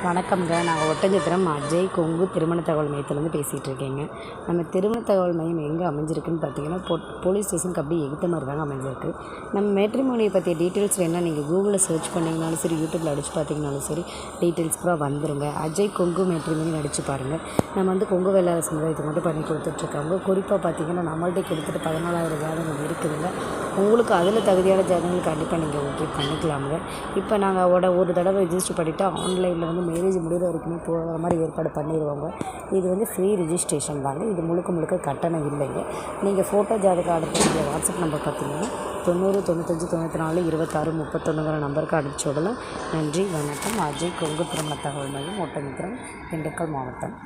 வணக்கம்ங்க. நாங்கள் ஒட்டஞ்சத்திரம் அஜய் கொங்கு திருமண தகவல் மையத்துலேருந்து பேசிகிட்டு இருக்கேங்க. நம்ம திருமண தகவல் மையம் எங்கே அமைஞ்சிருக்குன்னு பார்த்தீங்கன்னா, போலீஸ் ஸ்டேஷனுக்கு அப்படியே எகுத்த மாதிரி தாங்க அமைஞ்சிருக்கு. நம்ம மேட்ரிமோனியை பற்றிய டீட்டெயில்ஸ் வேணால் நீங்கள் கூகுளில் சர்ச் பண்ணிங்கனாலும் சரி, யூடியூப்பில் அடித்து பார்த்தீங்கனாலும் சரி, டீட்டெயில்ஸ் பூரா வந்துருங்க. அஜய் கொங்கு மேட்ரிமோனி அடித்து பாருங்கள். நம்ம வந்து கொங்கு வேளாளர் சமுதாயத்தை மட்டும் பண்ணி கொடுத்துட்ருக்காங்க. குறிப்பாக பார்த்தீங்கன்னா, நம்மள்கிட்ட கிட்டத்தட்ட 14,000 ஜாதகங்கள் இருக்குதுங்க. உங்களுக்கு அதில் தகுதியான ஜாதகங்கள் கண்டிப்பாக நீங்கள் ஓகே பண்ணிக்கலாமுங்க. இப்போ நாங்கள் ஒரு தடவை ரெஜிஸ்டர் பண்ணிவிட்டு ஆன்லைனில் வந்து மேரேஜ் முடிகிற வரைக்குமே போகிற மாதிரி ஏற்பாடு பண்ணிடுவாங்க. இது வந்து ஃப்ரீ ரிஜிஸ்ட்ரேஷன் தாங்க. இது முழுக்க கட்டணம் இல்லைங்க. நீங்கள் ஃபோட்டோ ஜாதகம் அனுப்பக்கூடிய வாட்ஸ்அப் நம்பர் பார்த்தீங்கன்னா 90 95 94 26 31ங்கிற நம்பருக்கு அனுப்பிச்சி விடலாம். நன்றி, வணக்கம். அஜய் கொங்கு திருமண தகவல் மையம், ஒட்டஞ்சத்திரம், திண்டுக்கல் மாவட்டம்.